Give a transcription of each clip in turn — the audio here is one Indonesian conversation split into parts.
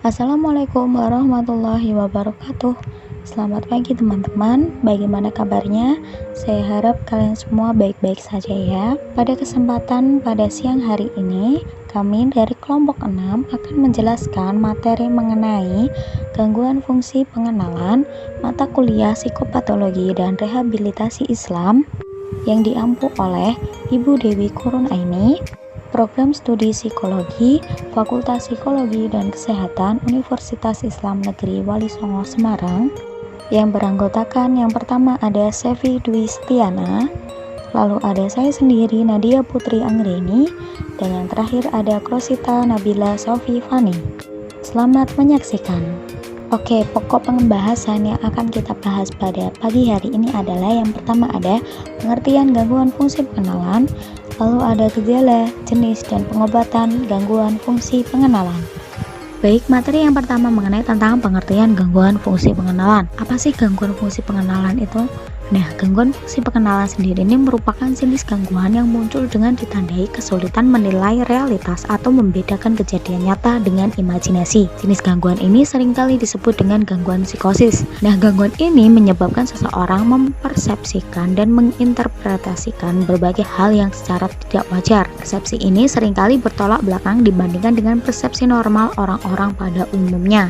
Assalamualaikum warahmatullahi wabarakatuh. Selamat pagi teman-teman, bagaimana kabarnya? Saya harap kalian semua baik-baik saja ya. Pada kesempatan pada siang hari ini, kami dari kelompok 6 akan menjelaskan materi mengenai gangguan fungsi pengenalan mata kuliah psikopatologi dan rehabilitasi Islam yang diampu oleh Ibu Dewi Kurunaini, Program Studi Psikologi, Fakultas Psikologi dan Kesehatan Universitas Islam Negeri Wali Songo Semarang, yang beranggotakan yang pertama ada Sevi Dwi Setiana, lalu ada saya sendiri Nadia Putri Anggreni, dan yang terakhir ada Krosita Nabila Sofi Fani. Selamat menyaksikan. Oke, pokok pembahasan yang akan kita bahas pada pagi hari ini adalah yang pertama ada pengertian gangguan fungsi pengenalan, lalu ada gejala, jenis, dan pengobatan gangguan fungsi pengenalan. Baik, materi yang pertama mengenai tentang pengertian gangguan fungsi pengenalan. Apa sih gangguan fungsi pengenalan itu? Nah, gangguan fungsi pengenalan sendiri ini merupakan jenis gangguan yang muncul dengan ditandai kesulitan menilai realitas atau membedakan kejadian nyata dengan imajinasi. Jenis gangguan ini seringkali disebut dengan gangguan psikosis. Nah, gangguan ini menyebabkan seseorang mempersepsikan dan menginterpretasikan berbagai hal yang secara tidak wajar. Persepsi ini seringkali bertolak belakang dibandingkan dengan persepsi normal orang-orang pada umumnya.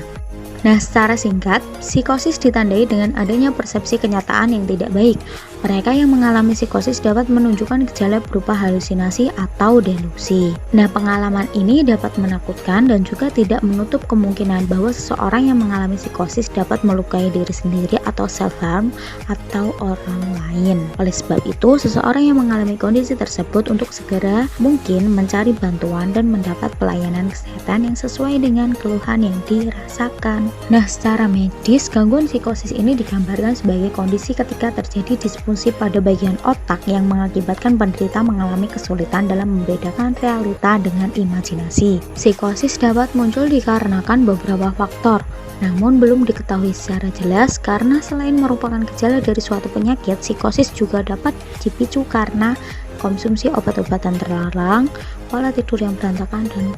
Nah, secara singkat, psikosis ditandai dengan adanya persepsi kenyataan yang tidak baik. Mereka yang mengalami psikosis dapat menunjukkan gejala berupa halusinasi atau delusi. Nah, pengalaman ini dapat menakutkan dan juga tidak menutup kemungkinan bahwa seseorang yang mengalami psikosis dapat melukai diri sendiri atau self-harm atau orang lain. Oleh sebab itu, seseorang yang mengalami kondisi tersebut untuk segera mungkin mencari bantuan dan mendapat pelayanan kesehatan yang sesuai dengan keluhan yang dirasakan. Nah, secara medis, gangguan psikosis ini digambarkan sebagai kondisi ketika terjadi disfungsi pada bagian otak yang mengakibatkan penderita mengalami kesulitan dalam membedakan realita dengan imajinasi. Psikosis dapat muncul dikarenakan beberapa faktor, namun belum diketahui secara jelas karena selain merupakan gejala dari suatu penyakit, psikosis juga dapat dipicu karena konsumsi obat-obatan terlarang, pola tidur yang berantakan, dan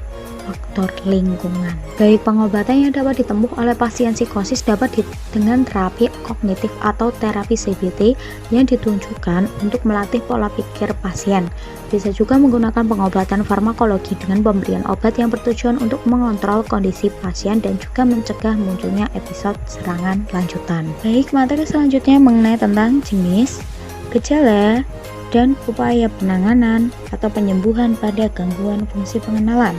faktor lingkungan. Baik, pengobatan yang dapat ditempuh oleh pasien psikosis dapat dengan terapi kognitif atau terapi CBT yang ditunjukkan untuk melatih pola pikir pasien. Bisa juga menggunakan pengobatan farmakologi dengan pemberian obat yang bertujuan untuk mengontrol kondisi pasien dan juga mencegah munculnya episode serangan lanjutan. Baik, materi selanjutnya mengenai tentang jenis, gejala, dan upaya penanganan atau penyembuhan pada gangguan fungsi pengenalan.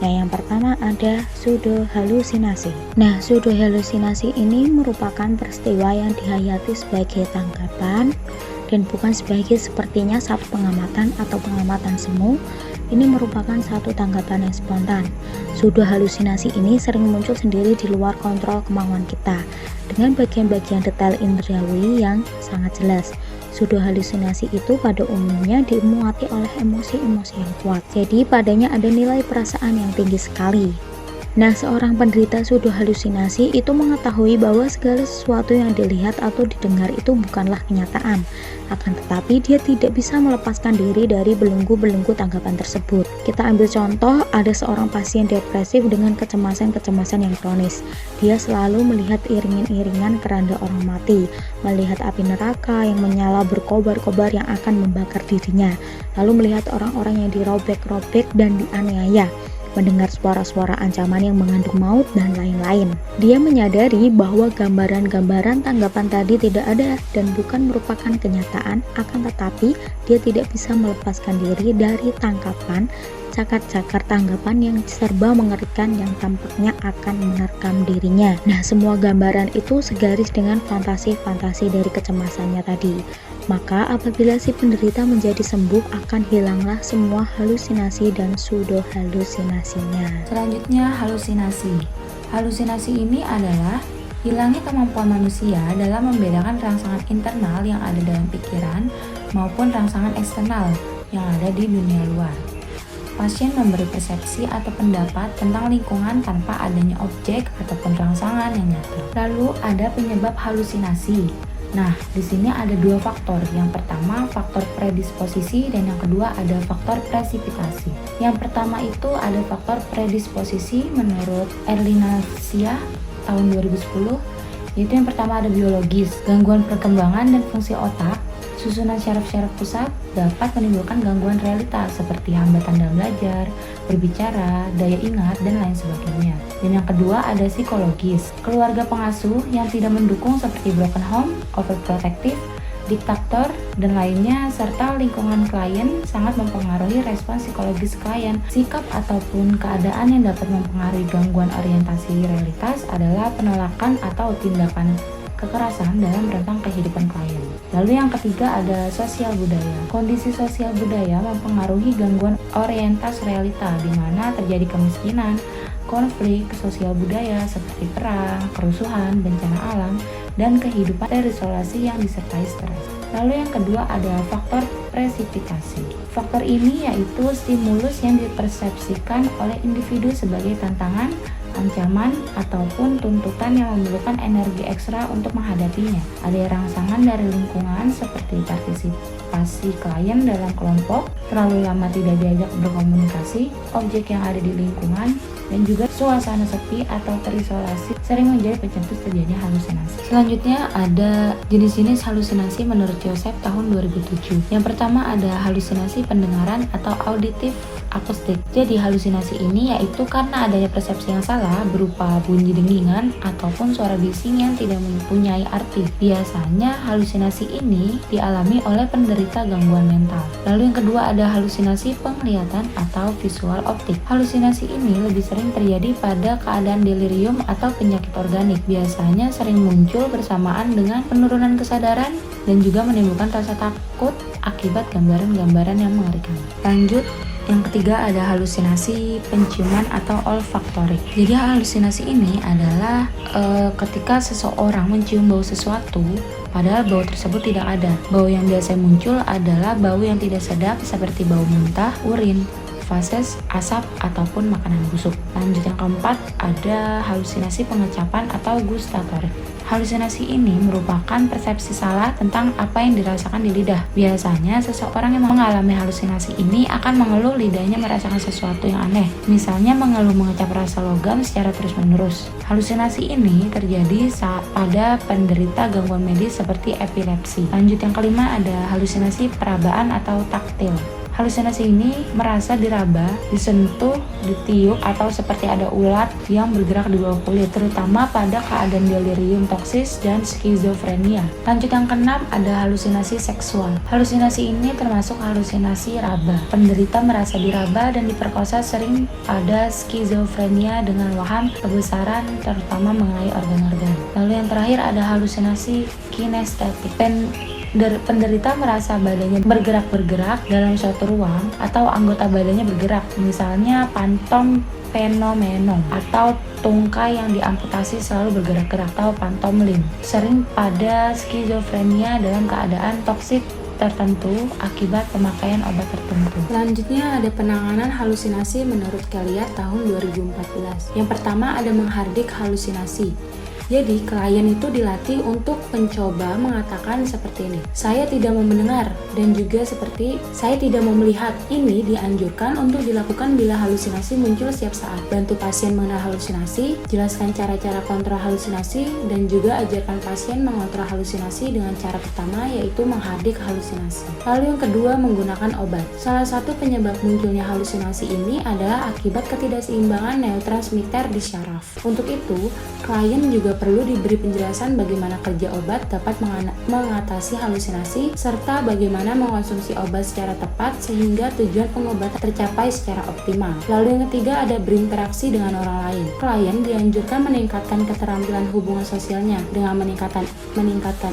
Nah, yang pertama ada pseudohalusinasi. Nah, pseudohalusinasi ini merupakan peristiwa yang dihayati sebagai tanggapan dan bukan sebagai sepertinya satu pengamatan atau pengamatan semu. Ini merupakan satu tanggapan yang spontan. Pseudohalusinasi ini sering muncul sendiri di luar kontrol kemauan kita dengan bagian-bagian detail indrawi yang sangat jelas. Pseudohalusinasi itu pada umumnya dimuati oleh emosi-emosi yang kuat. Jadi padanya ada nilai perasaan yang tinggi sekali. Nah, seorang penderita pseudohalusinasi itu mengetahui bahwa segala sesuatu yang dilihat atau didengar itu bukanlah kenyataan. Akan tetapi dia tidak bisa melepaskan diri dari belenggu-belenggu tanggapan tersebut. Kita ambil contoh, ada seorang pasien depresif dengan kecemasan-kecemasan yang kronis. Dia selalu melihat iring-iringan keranda orang mati, melihat api neraka yang menyala berkobar-kobar yang akan membakar dirinya, lalu melihat orang-orang yang dirobek-robek dan dianiaya, mendengar suara-suara ancaman yang mengandung maut, dan lain-lain. Dia menyadari bahwa gambaran-gambaran tanggapan tadi tidak ada dan bukan merupakan kenyataan, akan tetapi dia tidak bisa melepaskan diri dari tangkapan cakar-cakar tanggapan yang serba mengerikan yang tampaknya akan menerkam dirinya. Nah, semua gambaran itu segaris dengan fantasi-fantasi dari kecemasannya tadi. Maka apabila si penderita menjadi sembuh, akan hilanglah semua halusinasi dan pseudohalusinasinya. Selanjutnya, halusinasi. Halusinasi ini adalah hilangnya kemampuan manusia dalam membedakan rangsangan internal yang ada dalam pikiran maupun rangsangan eksternal yang ada di dunia luar. Pasien memberi persepsi atau pendapat tentang lingkungan tanpa adanya objek ataupun rangsangan yang nyata. Lalu ada penyebab halusinasi. Nah, di sini ada dua faktor. Yang pertama faktor predisposisi dan yang kedua ada faktor presipitasi. Yang pertama itu ada faktor predisposisi menurut Erlinacia tahun 2010. Yaitu yang pertama ada biologis, gangguan perkembangan dan fungsi otak. Susunan syaraf-syaraf pusat dapat menimbulkan gangguan realitas seperti hambatan dalam belajar, berbicara, daya ingat, dan lain sebagainya. Dan yang kedua ada psikologis, keluarga pengasuh yang tidak mendukung seperti broken home, overprotective, diktator, dan lainnya, serta lingkungan klien sangat mempengaruhi respons psikologis klien. Sikap ataupun keadaan yang dapat mempengaruhi gangguan orientasi realitas adalah penolakan atau tindakan kekerasan dalam rentang kehidupan klien. Lalu yang ketiga ada sosial budaya. Kondisi sosial budaya mempengaruhi gangguan orientasi realita di mana terjadi kemiskinan, konflik sosial budaya seperti perang, kerusuhan, bencana alam, dan kehidupan terisolasi yang disertai stres. Lalu yang kedua ada faktor presipitasi. Faktor ini yaitu stimulus yang dipersepsikan oleh individu sebagai tantangan, ancaman, ataupun tuntutan yang memerlukan energi ekstra untuk menghadapinya. Ada rangsangan dari lingkungan seperti partisipasi klien dalam kelompok, terlalu lama tidak diajak berkomunikasi, objek yang ada di lingkungan, dan juga suasana sepi atau terisolasi sering menjadi pencetus terjadinya halusinasi. Selanjutnya ada jenis-jenis halusinasi menurut Joseph tahun 2007. Yang pertama ada halusinasi pendengaran atau auditif akustik. Jadi halusinasi ini yaitu karena adanya persepsi yang salah berupa bunyi dengingan ataupun suara bising yang tidak mempunyai arti. Biasanya halusinasi ini dialami oleh penderita gangguan mental. Lalu yang kedua ada halusinasi penglihatan atau visual optik. Halusinasi ini lebih sering terjadi pada keadaan delirium atau penyakit organik. Biasanya sering muncul bersamaan dengan penurunan kesadaran dan juga menimbulkan rasa takut akibat gambaran-gambaran yang mengerikan. Lanjut, yang ketiga ada halusinasi penciuman atau olfaktorik. Jadi halusinasi ini adalah ketika seseorang mencium bau sesuatu padahal bau tersebut tidak ada. Bau yang biasa muncul adalah bau yang tidak sedap seperti bau muntah, urin, fases, asap, ataupun makanan busuk. Lanjut yang keempat ada halusinasi pengecapan atau gustatorik. Halusinasi ini merupakan persepsi salah tentang apa yang dirasakan di lidah. Biasanya seseorang yang mengalami halusinasi ini akan mengeluh lidahnya merasakan sesuatu yang aneh. Misalnya mengeluh mengecap rasa logam secara terus-menerus. Halusinasi ini terjadi pada penderita gangguan medis seperti epilepsi. Lanjut yang kelima ada halusinasi perabaan atau taktil. Halusinasi ini merasa diraba, disentuh, ditiup, atau seperti ada ulat yang bergerak di bawah kulit, terutama pada keadaan delirium toksis dan skizofrenia. Lanjut yang keenam ada halusinasi seksual. Halusinasi ini termasuk halusinasi raba. Penderita merasa diraba dan diperkosa sering pada skizofrenia dengan waham kebesaran terutama mengenai organ-organ. Lalu yang terakhir ada halusinasi kinestetik. Penderita merasa badannya bergerak-bergerak dalam suatu ruang atau anggota badannya bergerak, misalnya pantom fenomenon atau tungkai yang diamputasi selalu bergerak-gerak atau pantomim. Sering pada skizofrenia dalam keadaan toksik tertentu akibat pemakaian obat tertentu. Selanjutnya ada penanganan halusinasi menurut Kelly tahun 2014. Yang pertama ada menghardik halusinasi. Jadi klien itu dilatih untuk mencoba mengatakan seperti ini, saya tidak mau mendengar, dan juga seperti saya tidak mau melihat. Ini dianjurkan untuk dilakukan bila halusinasi muncul setiap saat. Bantu pasien mengenal halusinasi, jelaskan cara-cara kontrol halusinasi, dan juga ajarkan pasien mengontrol halusinasi dengan cara pertama yaitu menghardik halusinasi. Lalu yang kedua menggunakan obat. Salah satu penyebab munculnya halusinasi ini adalah akibat ketidakseimbangan neurotransmitter di syaraf. Untuk itu, klien juga perlu diberi penjelasan bagaimana kerja obat dapat mengatasi halusinasi serta bagaimana mengkonsumsi obat secara tepat sehingga tujuan pengobatan tercapai secara optimal. Lalu yang ketiga ada berinteraksi dengan orang lain. Klien dianjurkan meningkatkan keterampilan hubungan sosialnya. Dengan meningkatkan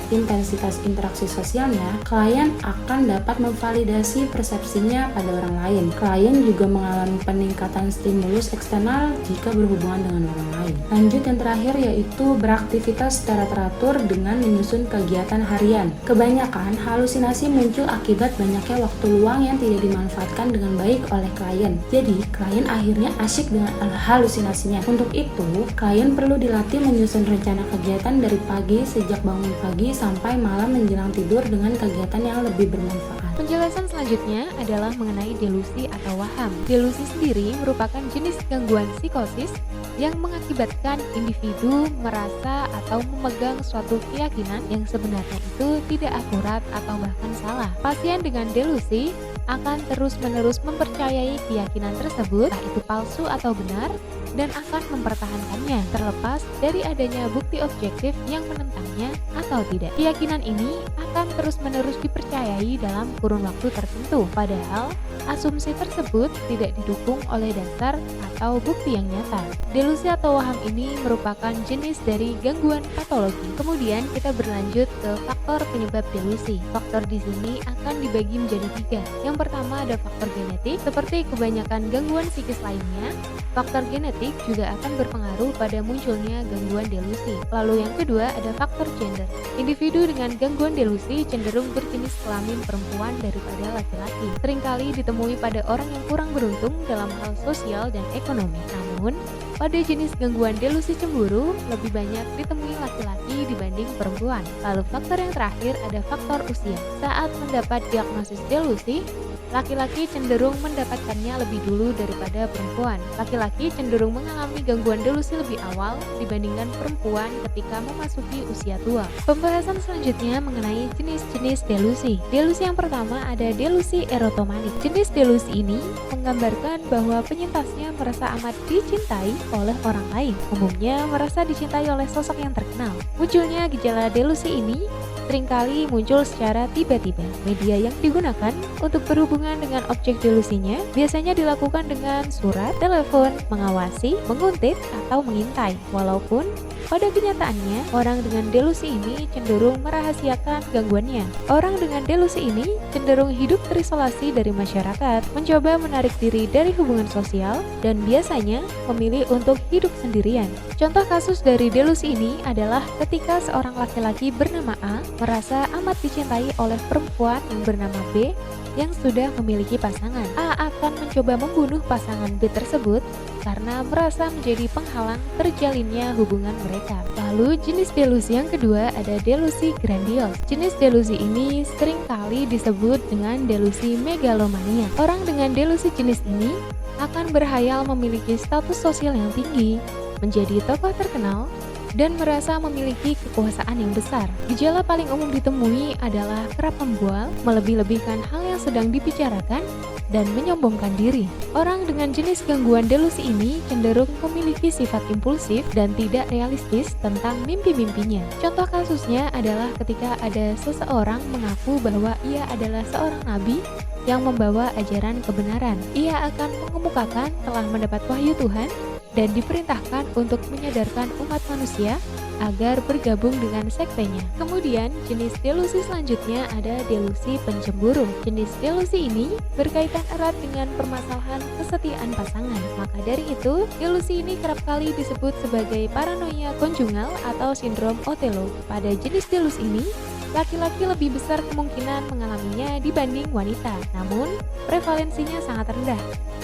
intensitas interaksi sosialnya, klien akan dapat memvalidasi persepsinya pada orang lain. Klien juga mengalami peningkatan stimulus eksternal jika berhubungan dengan orang lain. Lanjut yang terakhir yaitu perlu beraktivitas secara teratur dengan menyusun kegiatan harian. Kebanyakan halusinasi muncul akibat banyaknya waktu luang yang tidak dimanfaatkan dengan baik oleh klien. Jadi, klien akhirnya asyik dengan halusinasinya. Untuk itu, klien perlu dilatih menyusun rencana kegiatan dari pagi sejak bangun pagi sampai malam menjelang tidur dengan kegiatan yang lebih bermanfaat. Penjelasan selanjutnya adalah mengenai delusi atau waham. Delusi sendiri merupakan jenis gangguan psikosis yang mengakibatkan individu merasa atau memegang suatu keyakinan yang sebenarnya itu tidak akurat atau bahkan salah. Pasien dengan delusi akan terus-menerus mempercayai keyakinan tersebut, entah itu palsu atau benar, dan akan mempertahankannya terlepas dari adanya bukti objektif yang menentangnya atau tidak. Keyakinan ini akan terus-menerus dipercayai dalam kurun waktu tertentu, padahal asumsi tersebut tidak didukung oleh dasar atau bukti yang nyata. Delusi atau waham ini merupakan jenis dari gangguan patologi. Kemudian kita berlanjut ke faktor penyebab delusi. Faktor di sini akan dibagi menjadi 3. Yang pertama ada faktor genetik, seperti kebanyakan gangguan psikis lainnya. Faktor genetik juga akan berpengaruh pada munculnya gangguan delusi. Lalu yang kedua ada faktor gender. Individu dengan gangguan delusi cenderung berjenis kelamin perempuan daripada laki-laki. Seringkali ditemui pada orang yang kurang beruntung dalam hal sosial dan ekonomi. Namun, pada jenis gangguan delusi cemburu lebih banyak ditemui laki-laki dibanding perempuan. Lalu faktor yang terakhir ada faktor usia. Saat mendapat diagnosis delusi, laki-laki cenderung mendapatkannya lebih dulu daripada perempuan. Laki-laki cenderung mengalami gangguan delusi lebih awal dibandingkan perempuan ketika memasuki usia tua. Pembahasan selanjutnya mengenai jenis-jenis delusi. Delusi yang pertama ada delusi erotomanik. Jenis delusi ini menggambarkan bahwa penyintasnya merasa amat dicintai oleh orang lain. Umumnya merasa dicintai oleh sosok yang terkenal. Munculnya gejala delusi ini seringkali muncul secara tiba-tiba. Media yang digunakan untuk berhubungan dengan objek delusinya biasanya dilakukan dengan surat, telepon, mengawasi, menguntit, atau mengintai. Walaupun pada kenyataannya, orang dengan delusi ini cenderung merahasiakan gangguannya. Orang dengan delusi ini cenderung hidup terisolasi dari masyarakat, mencoba menarik diri dari hubungan sosial, dan biasanya memilih untuk hidup sendirian. Contoh kasus dari delusi ini adalah ketika seorang laki-laki bernama A merasa amat dicintai oleh perempuan yang bernama B yang sudah memiliki pasangan. A akan mencoba membunuh pasangan B tersebut karena merasa menjadi penghalang terjalinnya hubungan mereka. Lalu jenis delusi yang kedua ada delusi grandios. Jenis delusi ini seringkali disebut dengan delusi megalomania. Orang dengan delusi jenis ini akan berhayal memiliki status sosial yang tinggi, menjadi tokoh terkenal, dan merasa memiliki kekuasaan yang besar. Gejala paling umum ditemui adalah kerap membual, melebih-lebihkan hal yang sedang dibicarakan, dan menyombongkan diri. Orang dengan jenis gangguan delusi ini cenderung memiliki sifat impulsif dan tidak realistis tentang mimpi-mimpinya. Contoh kasusnya adalah ketika ada seseorang mengaku bahwa ia adalah seorang nabi yang membawa ajaran kebenaran. Ia akan mengemukakan telah mendapat wahyu Tuhan dan diperintahkan untuk menyadarkan umat manusia agar bergabung dengan sektenya. Kemudian, jenis delusi selanjutnya ada delusi pencemburu. Jenis delusi ini berkaitan erat dengan permasalahan kesetiaan pasangan. Maka dari itu, delusi ini kerap kali disebut sebagai paranoia konjugal atau sindrom Othello. Pada jenis delusi ini, laki-laki lebih besar kemungkinan mengalaminya dibanding wanita. Namun, prevalensinya sangat rendah,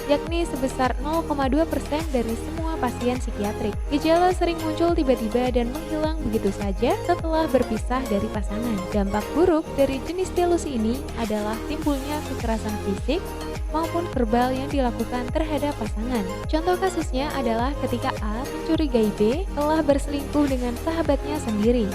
yakni sebesar 0,2% dari semua pasien psikiatrik. Gejala sering muncul tiba-tiba dan menghilang begitu saja setelah berpisah dari pasangan. Dampak buruk dari jenis delusi ini adalah timbulnya kekerasan fisik maupun verbal yang dilakukan terhadap pasangan. Contoh kasusnya adalah ketika A mencurigai B telah berselingkuh dengan sahabatnya sendiri.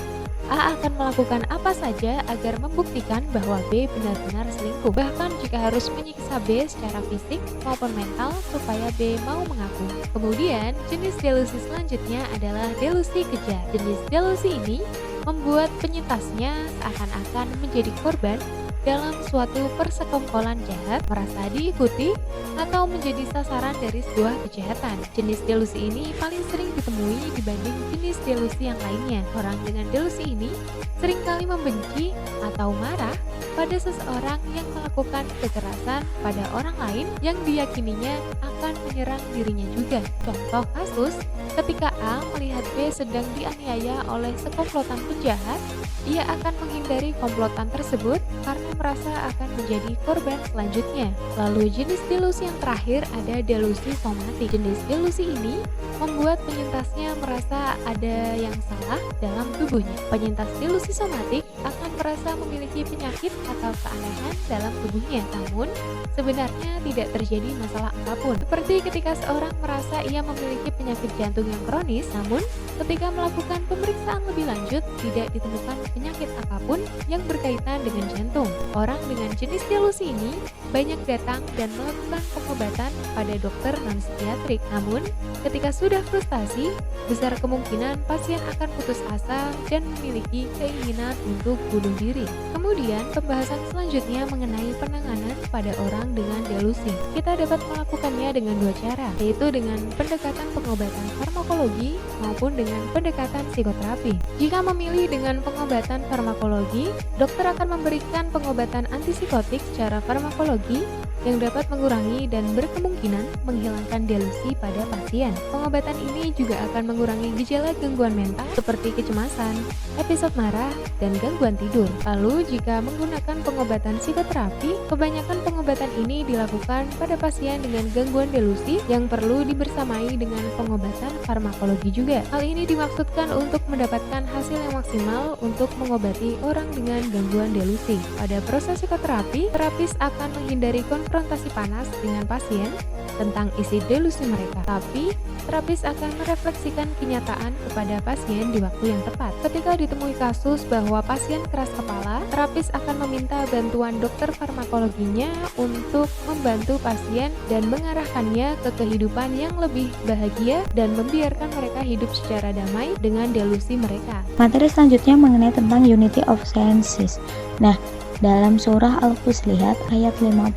A akan melakukan apa saja agar membuktikan bahwa B benar-benar selingkuh, bahkan jika harus menyiksa B secara fisik maupun mental supaya B mau mengaku. Kemudian, jenis delusi selanjutnya adalah delusi kejar. Jenis delusi ini membuat penyintasnya seakan-akan menjadi korban dalam suatu persekongkolan jahat, merasa diikuti, atau menjadi sasaran dari sebuah kejahatan. Jenis delusi ini paling sering ditemui dibanding jenis delusi yang lainnya. Orang dengan delusi ini seringkali membenci atau marah pada seseorang yang melakukan kekerasan pada orang lain yang diyakininya akan menyerang dirinya juga. Contoh kasus Ketika A melihat B sedang dianiaya oleh sekomplotan penjahat, ia akan menghindari komplotan tersebut karena merasa akan menjadi korban selanjutnya. Lalu jenis delusi yang terakhir ada delusi somatik. Jenis delusi ini membuat penyintasnya merasa ada yang salah dalam tubuhnya. Penyintas delusi somatik akan merasa memiliki penyakit atau keanehan dalam tubuhnya, namun sebenarnya tidak terjadi masalah apapun. Seperti ketika seorang merasa ia memiliki penyakit jantung yang kronis, namun ketika melakukan pemeriksaan lebih lanjut tidak ditemukan penyakit apapun yang berkaitan dengan jantung. Orang dengan jenis delusi ini banyak datang dan melakukan pengobatan pada dokter non-psikiatrik. Namun, ketika sudah frustasi, besar kemungkinan pasien akan putus asa dan memiliki keinginan untuk bunuh diri. Kemudian, pembahasan selanjutnya mengenai penanganan pada orang dengan delusi. Kita dapat melakukannya dengan dua cara, yaitu dengan pendekatan pengobatan farmakologi maupun dengan pendekatan psikoterapi. Jika memilih dengan pengobatan farmakologi, dokter akan memberikan pengobatan antipsikotik secara farmakologi yang dapat mengurangi dan berkemungkinan menghilangkan delusi pada pasien. Pengobatan ini juga akan mengurangi gejala gangguan mental seperti kecemasan, episode marah, dan gangguan tidur. Lalu, jika menggunakan pengobatan psikoterapi, kebanyakan pengobatan ini dilakukan pada pasien dengan gangguan delusi yang perlu dibersamai dengan pengobatan farmakologi juga. Hal ini dimaksudkan untuk mendapatkan hasil yang maksimal untuk mengobati orang dengan gangguan delusi. Pada proses psikoterapi, terapis akan menghindari konfrontasi panas dengan pasien tentang isi delusi mereka, tapi terapis akan merefleksikan kenyataan kepada pasien di waktu yang tepat. Ketika ditemui kasus bahwa pasien keras kepala, terapis akan meminta bantuan dokter farmakologinya untuk membantu pasien dan mengarahkannya ke kehidupan yang lebih bahagia dan membiarkan mereka hidup secara damai dengan delusi mereka. Materi selanjutnya mengenai tentang Unity of Senses. Nah, dalam surah Al-Fussilat ayat 51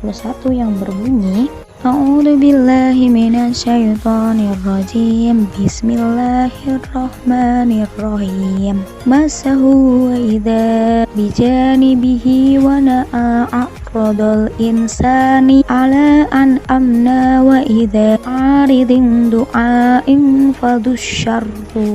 yang berbunyi, A'udzu billahi minasyaitonir rajim. Bismillahirrahmanirrahim. Masahu wa idza bijanibihi wa na'a a'radul insani ala an amna wa idza aridin du'ain fadusyarru,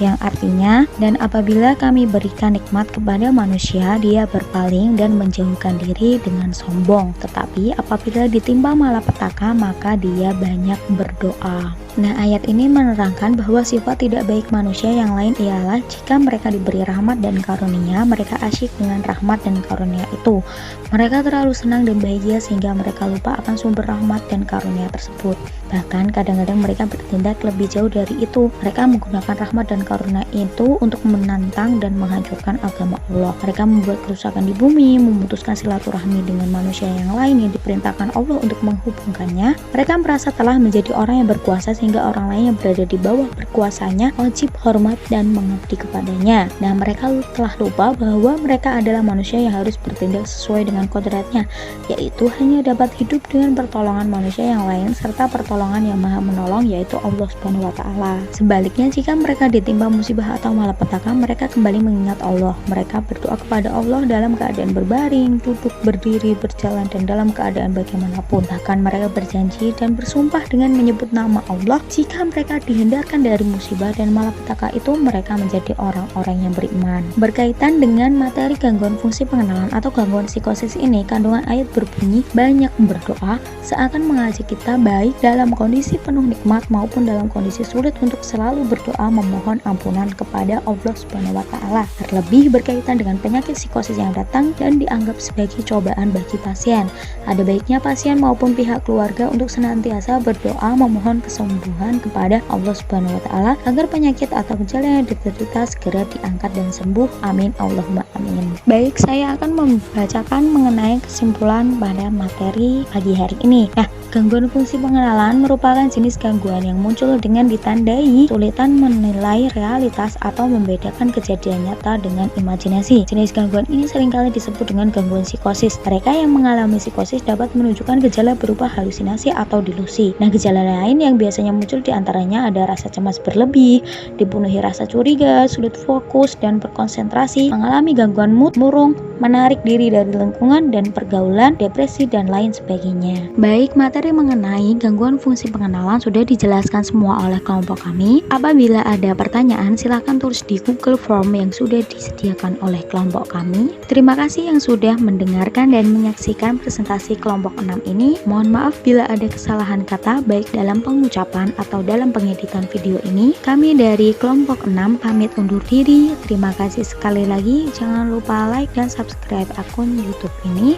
yang artinya, dan apabila kami berikan nikmat kepada manusia, dia berpaling dan menjauhkan diri dengan sombong, tetapi apabila ditimpa malapetaka maka dia banyak berdoa. Nah, ayat ini menerangkan bahwa sifat tidak baik manusia yang lain ialah jika mereka diberi rahmat dan karunia, mereka asyik dengan rahmat dan karunia itu. Mereka terlalu senang dan bahagia sehingga mereka lupa akan sumber rahmat dan karunia tersebut. Bahkan kadang-kadang mereka bertindak lebih jauh dari itu. Mereka menggunakan rahmat dan karunia itu untuk menantang dan menghancurkan agama Allah. Mereka membuat kerusakan di bumi, memutuskan silaturahmi dengan manusia yang lain yang diperintahkan Allah untuk menghubungkannya. Mereka merasa telah menjadi orang yang berkuasa sehingga orang lain yang berada di bawah berkuasanya wajib hormat dan mengabdi kepadanya. Nah, mereka telah lupa bahwa mereka adalah manusia yang harus bertindak sesuai dengan kodratnya, yaitu hanya dapat hidup dengan pertolongan manusia yang lain serta pertolongan yang maha menolong, yaitu Allah Subhanahu wa Ta'ala. Sebaliknya, jika mereka ditimpa musibah atau malapetaka, mereka kembali mengingat Allah. Mereka berdoa kepada Allah dalam keadaan berbaring, duduk, berdiri, berjalan, dan dalam keadaan bagaimanapun. Bahkan mereka berjanji dan bersumpah dengan menyebut nama Allah. Jika mereka dihindarkan dari musibah dan malapetaka itu, mereka menjadi orang-orang yang beriman. Berkaitan dengan materi gangguan fungsi pengenalan atau gangguan psikosis ini, kandungan ayat berbunyi banyak berdoa seakan mengajak kita baik dalam kondisi penuh nikmat maupun dalam kondisi sulit untuk selalu berdoa memohon ampunan kepada Allah Subhanahu wa Ta'ala. Terlebih berkaitan dengan penyakit psikosis yang datang dan dianggap sebagai cobaan bagi pasien. Ada baiknya pasien maupun pihak keluarga untuk senantiasa berdoa memohon kesembuhan kepada Allah Subhanahu wa Ta'ala agar penyakit atau gejala yang diderita segera diangkat dan sembuh. Amin Allahumma amin. Baik, saya akan membacakan mengenai kesimpulan pada materi pagi hari ini. Nah, gangguan fungsi pengenalan merupakan jenis gangguan yang muncul dengan ditandai kesulitan menilai realitas atau membedakan kejadian nyata dengan imajinasi. Jenis gangguan ini seringkali disebut dengan gangguan psikosis. Mereka yang mengalami psikosis dapat menunjukkan gejala berupa halusinasi atau delusi. Nah, gejala lain yang biasanya muncul diantaranya ada rasa cemas berlebih, dipenuhi rasa curiga, sulit fokus dan berkonsentrasi, mengalami gangguan mood, murung, menarik diri dari lingkungan dan pergaulan, depresi dan lain sebagainya. Baik, materi mengenai gangguan fungsi pengenalan sudah dijelaskan semua oleh kelompok kami. Apabila ada pertanyaan, silakan tulis di Google Form yang sudah disediakan oleh kelompok kami. Terima kasih yang sudah mendengarkan dan menyaksikan presentasi kelompok 6 ini. Mohon maaf bila ada kesalahan kata baik dalam pengucapan atau dalam pengeditan video ini. Kami dari kelompok 6 pamit undur diri. Terima kasih sekali lagi. Jangan lupa like dan subscribe akun YouTube ini.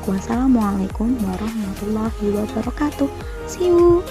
Wassalamualaikum warahmatullahi wabarakatuh. See you.